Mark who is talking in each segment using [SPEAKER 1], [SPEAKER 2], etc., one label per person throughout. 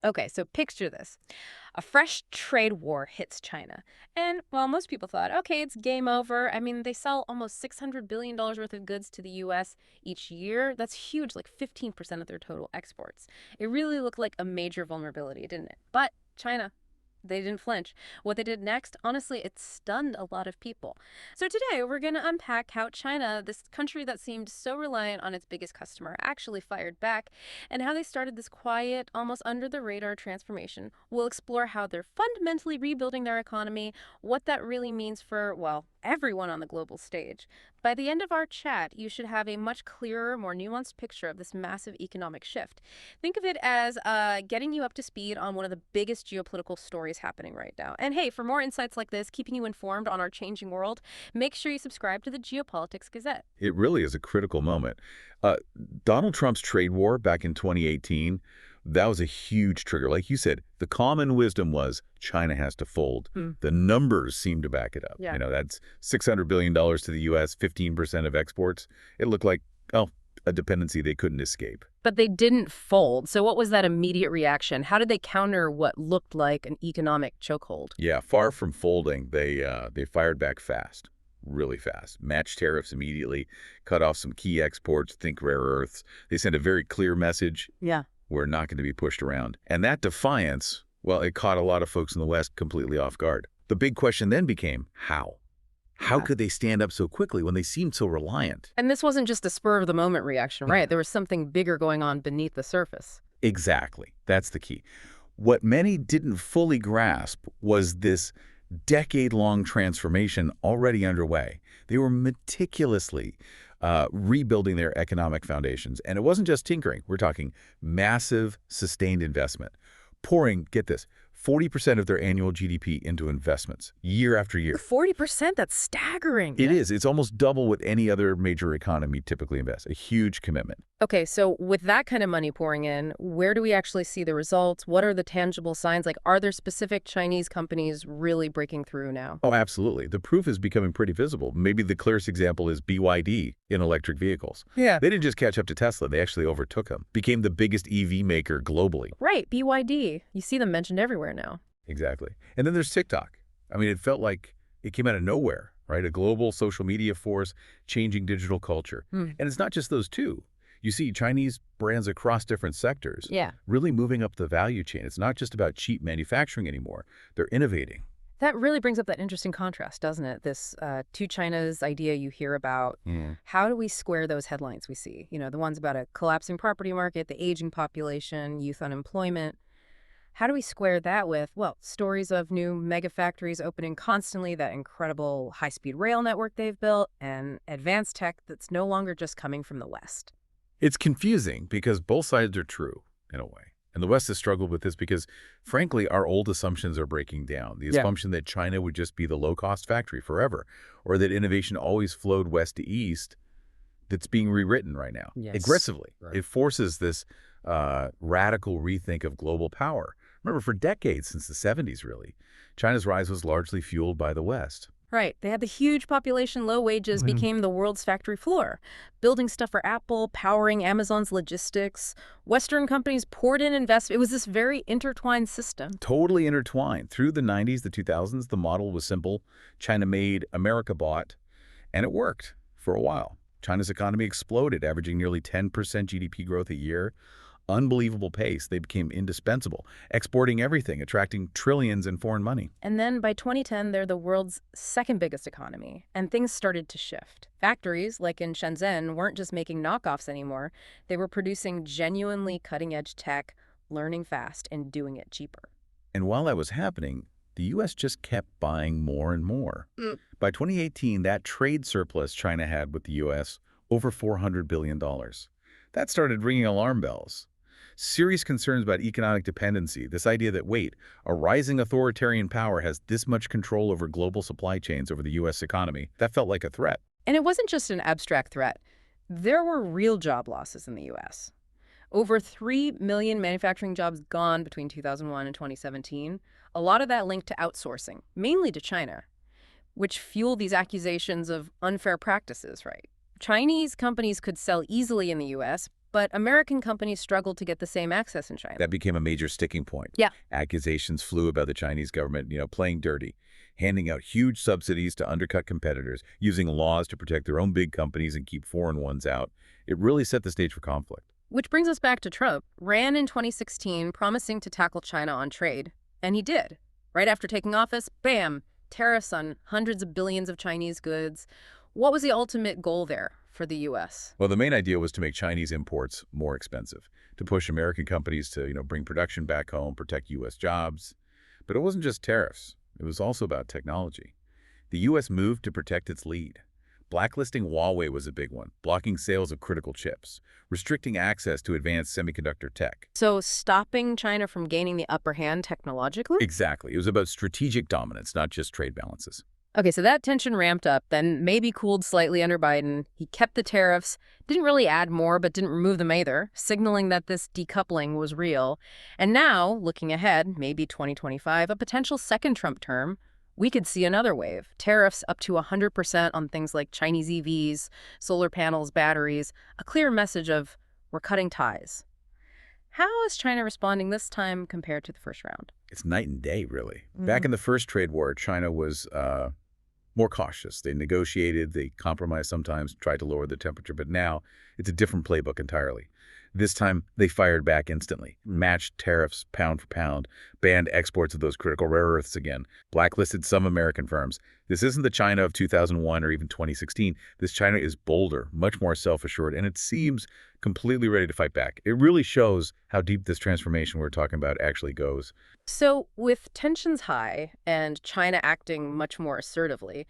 [SPEAKER 1] Okay, so picture this. A fresh trade war hits China. And, well, most people thought, okay, it's game over. I mean, they sell almost $600 billion worth of goods to the U.S. each year. That's huge, like 15% of their total exports. It really looked like a major vulnerability, didn't it? But China, they didn't flinch. What they did next, honestly, it stunned a lot of people. So today, we're going to unpack how China, this country that seemed so reliant on its biggest customer, actually fired back, and how they started this quiet, almost under-the-radar transformation. We'll explore how they're fundamentally rebuilding their economy, what that really means for, well, everyone on the global stage. By the end of our chat, you should have a much clearer, more nuanced picture of this massive economic shift. Think of it as getting you up to speed on one of the biggest geopolitical stories happening right now. And hey, for more insights like this, keeping you informed on our changing world, make sure you subscribe to the Geopolitics Gazette.
[SPEAKER 2] It really is a critical moment. Uh, Donald Trump's trade war back in 2018, that was a huge trigger. Like you said, the common wisdom was China has to fold. The numbers seem to back it up.
[SPEAKER 1] Yeah.
[SPEAKER 2] You know, that's $600 billion to the U.S., 15% of exports. It looked like, oh, a dependency they couldn't escape.
[SPEAKER 1] But they didn't fold. So what was that immediate reaction? How did they counter what looked like an economic chokehold?
[SPEAKER 2] Yeah, far from folding, they fired back fast, really fast. Matched tariffs immediately, cut off some key exports, think rare earths. They sent a very clear message.
[SPEAKER 1] Yeah.
[SPEAKER 2] We're not going to be pushed around. And that defiance, well, it caught a lot of folks in the West completely off guard. The big question then became, how? How could they stand up so quickly when they seemed so reliant?
[SPEAKER 1] And this wasn't just a spur-of-the-moment reaction, right? There was something bigger going on beneath the surface.
[SPEAKER 2] Exactly. That's the key. What many didn't fully grasp was this decade-long transformation already underway. They were meticulously rebuilding their economic foundations. And it wasn't just tinkering. We're talking massive, sustained investment. Pouring, get this, 40% of their annual GDP into investments, year after year.
[SPEAKER 1] 40%? That's staggering.
[SPEAKER 2] It is. It's almost double what any other major economy typically invests. A huge commitment.
[SPEAKER 1] Okay, so with that kind of money pouring in, where do we actually see the results? What are the tangible signs? Like, are there specific Chinese companies really breaking through now?
[SPEAKER 2] Oh, absolutely. The proof is becoming pretty visible. Maybe the clearest example is BYD in electric vehicles.
[SPEAKER 1] Yeah.
[SPEAKER 2] They didn't just catch up to Tesla. They actually overtook them, became the biggest EV maker globally.
[SPEAKER 1] Right, BYD. You see them mentioned everywhere now.
[SPEAKER 2] Exactly. And then there's TikTok. I mean, it felt like it came out of nowhere, right? A global social media force changing digital culture. And it's not just those two. You see Chinese brands across different sectors really moving up the value chain. It's not just about cheap manufacturing anymore. They're innovating.
[SPEAKER 1] That really brings up that interesting contrast, doesn't it? This two China's idea you hear about. How do we square those headlines we see? You know, the ones about a collapsing property market, the aging population, youth unemployment. How do we square that with, well, stories of new mega factories opening constantly, that incredible high-speed rail network they've built, and advanced tech that's no longer just coming from the West?
[SPEAKER 2] It's confusing because both sides are true, in a way. And the West has struggled with this because, frankly, our old assumptions are breaking down. The assumption that China would just be the low-cost factory forever, or that innovation always flowed west to east, that's being rewritten right now, aggressively. Right. It forces this radical rethink of global power. Remember, for decades, since the 70s, really, China's rise was largely fueled by the West.
[SPEAKER 1] Right. They had the huge population, low wages, became the world's factory floor. Building stuff for Apple, powering Amazon's logistics. Western companies poured in investment. It was this very intertwined system.
[SPEAKER 2] Totally intertwined. Through the 90s, the 2000s, the model was simple. China made, America bought, and it worked for a while. China's economy exploded, averaging nearly 10% GDP growth a year. Unbelievable pace. They became indispensable, exporting everything, attracting trillions in foreign money.
[SPEAKER 1] And then by 2010, they're the world's second biggest economy, and things started to shift. Factories, like in Shenzhen, weren't just making knockoffs anymore. They were producing genuinely cutting-edge tech, learning fast, and doing it cheaper.
[SPEAKER 2] And while that was happening, the U.S. just kept buying more and more. By 2018, that trade surplus China had with the U.S., over $400 billion. That started ringing alarm bells. Serious concerns about economic dependency, this idea that, wait, a rising authoritarian power has this much control over global supply chains over the U.S. economy, that felt like a threat.
[SPEAKER 1] And it wasn't just an abstract threat. There were real job losses in the U.S. Over 3 million manufacturing jobs gone between 2001 and 2017, a lot of that linked to outsourcing, mainly to China, which fueled these accusations of unfair practices, right? Chinese companies could sell easily in the U.S., but American companies struggled to get the same access in China.
[SPEAKER 2] That became a major sticking point.
[SPEAKER 1] Yeah.
[SPEAKER 2] Accusations flew about the Chinese government, playing dirty, handing out huge subsidies to undercut competitors, using laws to protect their own big companies and keep foreign ones out. It really set the stage for conflict.
[SPEAKER 1] Which brings us back to Trump. Ran in 2016, promising to tackle China on trade. And he did. Right after taking office, bam, tariffs on hundreds of billions of Chinese goods. What was the ultimate goal there for the U.S.?
[SPEAKER 2] Well, the main idea was to make Chinese imports more expensive, to push American companies to, bring production back home, protect U.S. jobs. But it wasn't just tariffs. It was also about technology. The U.S. moved to protect its lead. Blacklisting Huawei was a big one, blocking sales of critical chips, restricting access to advanced semiconductor tech.
[SPEAKER 1] So stopping China from gaining the upper hand technologically?
[SPEAKER 2] Exactly. It was about strategic dominance, not just trade balances.
[SPEAKER 1] Okay, so that tension ramped up, then maybe cooled slightly under Biden. He kept the tariffs, didn't really add more, but didn't remove them either, signaling that this decoupling was real. And now, looking ahead, maybe 2025, a potential second Trump term, we could see another wave. Tariffs up to 100% on things like Chinese EVs, solar panels, batteries, a clear message of we're cutting ties. How is China responding this time compared to the first round?
[SPEAKER 2] It's night and day, really. Back in the first trade war, China was more cautious. They negotiated, they compromised sometimes, tried to lower the temperature, but now it's a different playbook entirely. This time, they fired back instantly, matched tariffs pound for pound, banned exports of those critical rare earths again, blacklisted some American firms. This isn't the China of 2001 or even 2016. This China is bolder, much more self-assured, and it seems completely ready to fight back. It really shows how deep this transformation we're talking about actually goes.
[SPEAKER 1] So, with tensions high and China acting much more assertively,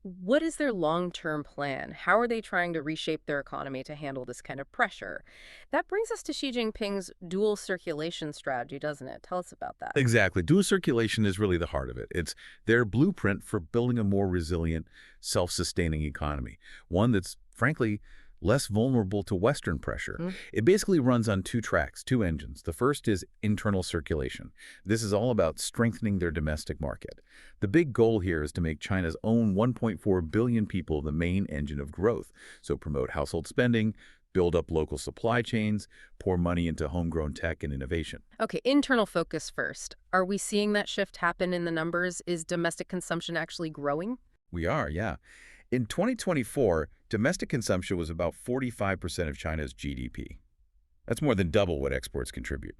[SPEAKER 1] what is their long-term plan? How are they trying to reshape their economy to handle this kind of pressure? That brings us to Xi Jinping's dual circulation strategy, doesn't it? Tell us about that.
[SPEAKER 2] Exactly. Dual circulation is really the heart of it. It's their blueprint for building a more resilient, self-sustaining economy, one that's, frankly, less vulnerable to Western pressure. It basically runs on two tracks, two engines. The first is internal circulation. This is all about strengthening their domestic market. The big goal here is to make China's own 1.4 billion people the main engine of growth. So promote household spending, build up local supply chains, pour money into homegrown tech and innovation.
[SPEAKER 1] Okay, internal focus first. Are we seeing that shift happen in the numbers? Is domestic consumption actually growing?
[SPEAKER 2] We are, yeah. In 2024, domestic consumption was about 45% of China's GDP. That's more than double what exports contribute.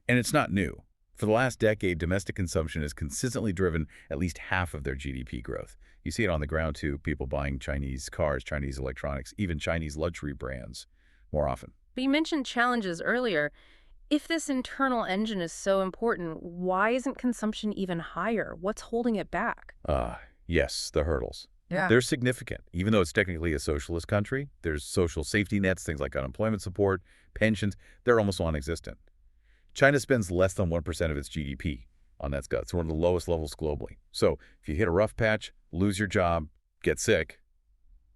[SPEAKER 2] And it's not new. For the last decade, domestic consumption has consistently driven at least half of their GDP growth. You see it on the ground, too, people buying Chinese cars, Chinese electronics, even Chinese luxury brands more often.
[SPEAKER 1] But you mentioned challenges earlier. If this internal engine is so important, why isn't consumption even higher? What's holding it back?
[SPEAKER 2] Yes, the hurdles.
[SPEAKER 1] Yeah.
[SPEAKER 2] They're significant. Even though it's technically a socialist country, there's social safety nets, things like unemployment support, pensions, they're almost non-existent. China spends less than 1% of its GDP on that stuff. It's one of the lowest levels globally. So if you hit a rough patch, lose your job, get sick,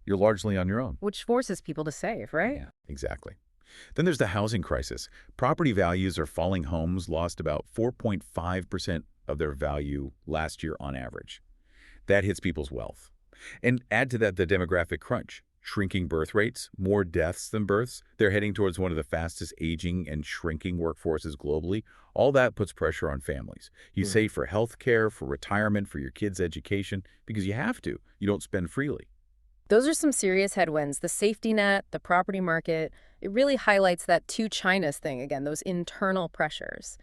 [SPEAKER 2] you're largely on your own.
[SPEAKER 1] Which forces people to save, right?
[SPEAKER 2] Yeah, exactly. Then there's the housing crisis. Property values are falling. Homes lost about 4.5% of their value last year on average. That hits people's wealth. And add to that the demographic crunch. Shrinking birth rates, more deaths than births. They're heading towards one of the fastest aging and shrinking workforces globally. All that puts pressure on families. You save for health care, for retirement, for your kids' education, because you have to. You don't spend freely.
[SPEAKER 1] Those are some serious headwinds. The safety net, the property market, it really highlights that two Chinas thing again, those internal pressures.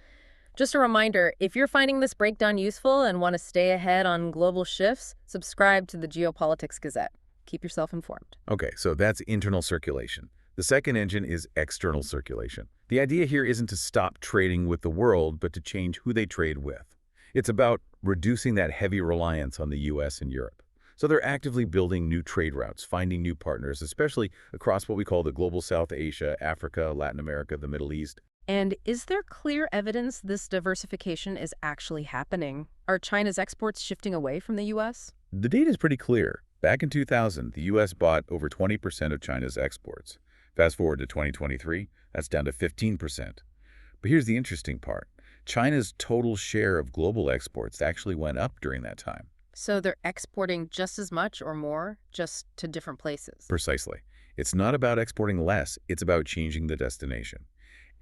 [SPEAKER 1] Just a reminder, if you're finding this breakdown useful and want to stay ahead on global shifts, subscribe to the Geopolitics Gazette. Keep yourself informed.
[SPEAKER 2] Okay, so that's internal circulation. The second engine is external circulation. The idea here isn't to stop trading with the world, but to change who they trade with. It's about reducing that heavy reliance on the U.S. and Europe. So they're actively building new trade routes, finding new partners, especially across what we call the global South Asia, Africa, Latin America, the Middle East.
[SPEAKER 1] And is there clear evidence this diversification is actually happening? Are China's exports shifting away from the U.S.?
[SPEAKER 2] The data is pretty clear. Back in 2000, the U.S. bought over 20% of China's exports. Fast forward to 2023, that's down to 15%. But here's the interesting part. China's total share of global exports actually went up during that time.
[SPEAKER 1] So they're exporting just as much or more, just to different places.
[SPEAKER 2] Precisely. It's not about exporting less, it's about changing the destination.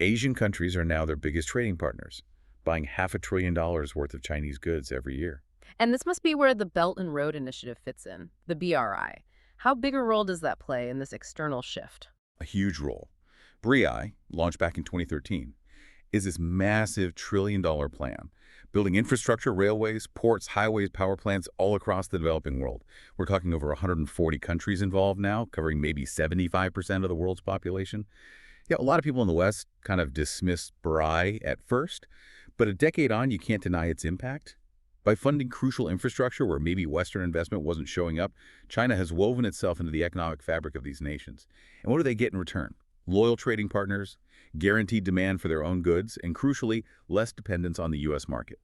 [SPEAKER 2] Asian countries are now their biggest trading partners, buying $500 billion worth of Chinese goods every year.
[SPEAKER 1] And this must be where the Belt and Road Initiative fits in, the BRI. How big a role does that play in this external shift?
[SPEAKER 2] A huge role. BRI, launched back in 2013, is this massive trillion-dollar plan, building infrastructure, railways, ports, highways, power plants all across the developing world. We're talking over 140 countries involved now, covering maybe 75% of the world's population. Yeah, a lot of people in the West kind of dismiss BRI at first, but a decade on, you can't deny its impact. By funding crucial infrastructure where maybe Western investment wasn't showing up, China has woven itself into the economic fabric of these nations. And what do they get in return? Loyal trading partners, guaranteed demand for their own goods, and crucially, less dependence on the U.S. market.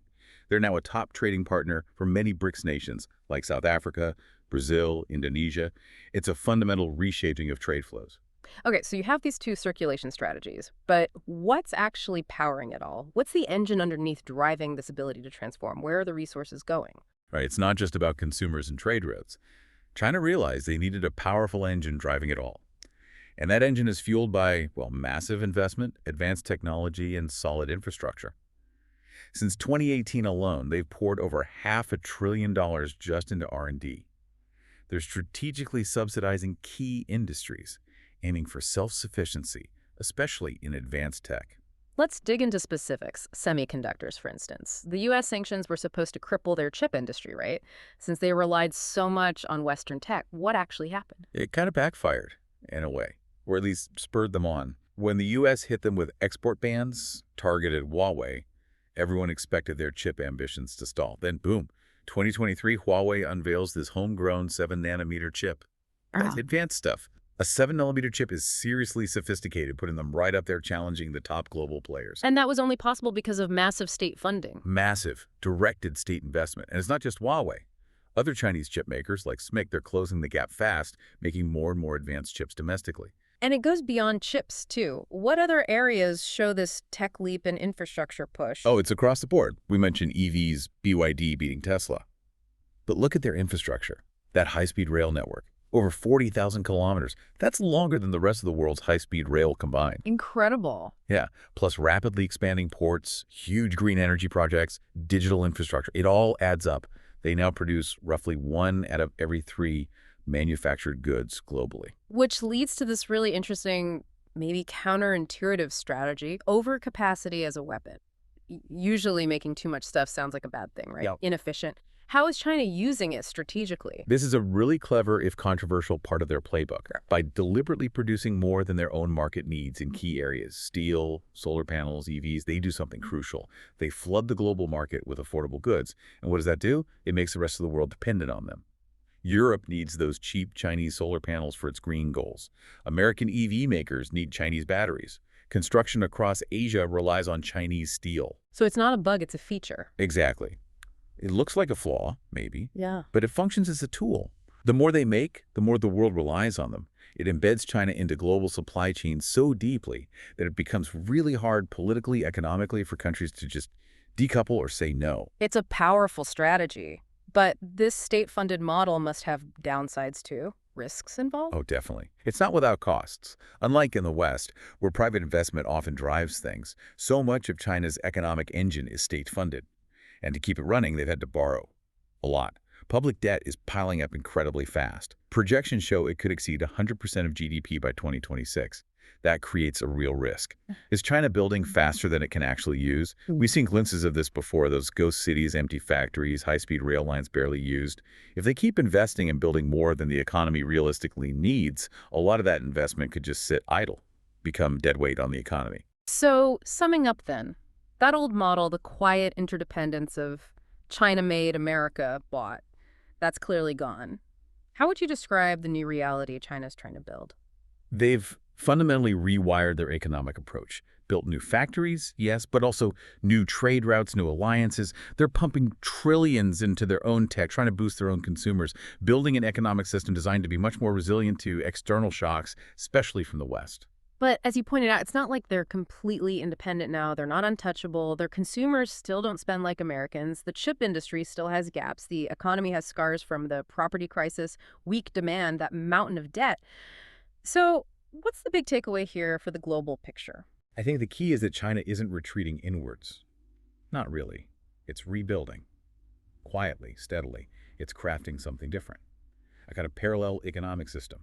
[SPEAKER 2] They're now a top trading partner for many BRICS nations like South Africa, Brazil, Indonesia. It's a fundamental reshaping of trade flows.
[SPEAKER 1] Okay, so you have these two circulation strategies, but what's actually powering it all? What's the engine underneath driving this ability to transform? Where are the resources going?
[SPEAKER 2] Right? It's not just about consumers and trade routes. China realized they needed a powerful engine driving it all. And that engine is fueled by, well, massive investment, advanced technology, and solid infrastructure. Since 2018 alone, they've poured over $500 billion just into R&D. They're strategically subsidizing key industries, aiming for self-sufficiency, especially in advanced tech.
[SPEAKER 1] Let's dig into specifics. Semiconductors, for instance. The U.S. sanctions were supposed to cripple their chip industry, right? Since they relied so much on Western tech, what actually happened?
[SPEAKER 2] It kind of backfired, in a way, or at least spurred them on. When the U.S. hit them with export bans, targeted Huawei, everyone expected their chip ambitions to stall. Then, boom, 2023, Huawei unveils this homegrown 7-nanometer chip. That's advanced stuff. A 7-nanometer chip is seriously sophisticated, putting them right up there challenging the top global players.
[SPEAKER 1] And that was only possible because of massive state funding.
[SPEAKER 2] Massive, directed state investment. And it's not just Huawei. Other Chinese chip makers like SMIC, they're closing the gap fast, making more and more advanced chips domestically.
[SPEAKER 1] And it goes beyond chips, too. What other areas show this tech leap and infrastructure push?
[SPEAKER 2] Oh, it's across the board. We mentioned EVs, BYD beating Tesla. But look at their infrastructure, that high-speed rail network. Over 40,000 kilometers. That's longer than the rest of the world's high-speed rail combined.
[SPEAKER 1] Incredible.
[SPEAKER 2] Yeah, plus rapidly expanding ports, huge green energy projects, digital infrastructure. It all adds up. They now produce roughly 1 out of every 3 manufactured goods globally.
[SPEAKER 1] Which leads to this really interesting, maybe counterintuitive strategy, overcapacity as a weapon. Usually making too much stuff sounds like a bad thing, right?
[SPEAKER 2] Yep.
[SPEAKER 1] Inefficient. How is China using it strategically?
[SPEAKER 2] This is a really clever, if controversial, part of their playbook. By deliberately producing more than their own market needs in key areas, steel, solar panels, EVs, they do something crucial. They flood the global market with affordable goods. And what does that do? It makes the rest of the world dependent on them. Europe needs those cheap Chinese solar panels for its green goals. American EV makers need Chinese batteries. Construction across Asia relies on Chinese steel.
[SPEAKER 1] So it's not a bug, it's a feature.
[SPEAKER 2] Exactly. It looks like a flaw, maybe,
[SPEAKER 1] Yeah.
[SPEAKER 2] but it functions as a tool. The more they make, the more the world relies on them. It embeds China into global supply chains so deeply that it becomes really hard politically, economically for countries to just decouple or say no.
[SPEAKER 1] It's a powerful strategy. But this state-funded model must have downsides too. Risks involved?
[SPEAKER 2] Oh, definitely. It's not without costs. Unlike in the West, where private investment often drives things, so much of China's economic engine is state-funded. And to keep it running, they've had to borrow a lot. Public debt is piling up incredibly fast. Projections show it could exceed 100% of GDP by 2026. That creates a real risk. Is China building faster than it can actually use? We've seen glimpses of this before, those ghost cities, empty factories, high-speed rail lines barely used. If they keep investing and building more than the economy realistically needs, a lot of that investment could just sit idle, become dead weight on the economy.
[SPEAKER 1] So, summing up then, that old model, the quiet interdependence of China-made, America bought, that's clearly gone. How would you describe the new reality China's trying to build?
[SPEAKER 2] They've fundamentally rewired their economic approach. Built new factories, yes, but also new trade routes, new alliances. They're pumping trillions into their own tech, trying to boost their own consumers, building an economic system designed to be much more resilient to external shocks, especially from the West.
[SPEAKER 1] But as you pointed out, it's not like they're completely independent now. They're not untouchable. Their consumers still don't spend like Americans. The chip industry still has gaps. The economy has scars from the property crisis, weak demand, that mountain of debt. So, what's the big takeaway here for the global picture?
[SPEAKER 2] I think the key is that China isn't retreating inwards. Not really. It's rebuilding. Quietly, steadily. It's crafting something different. A kind of parallel economic system.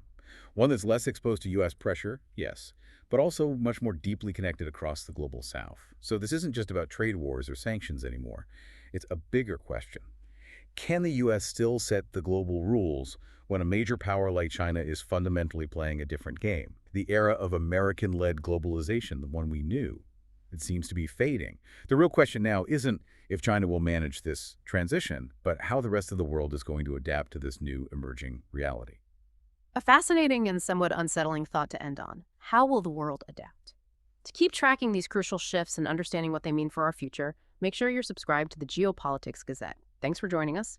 [SPEAKER 2] One that's less exposed to U.S. pressure, yes, but also much more deeply connected across the global south. So this isn't just about trade wars or sanctions anymore. It's a bigger question. Can the U.S. still set the global rules when a major power like China is fundamentally playing a different game? The era of American-led globalization, the one we knew, it seems to be fading. The real question now isn't if China will manage this transition, but how the rest of the world is going to adapt to this new emerging reality.
[SPEAKER 1] A fascinating and somewhat unsettling thought to end on. How will the world adapt? To keep tracking these crucial shifts and understanding what they mean for our future, make sure you're subscribed to the Geopolitics Gazette. Thanks for joining us.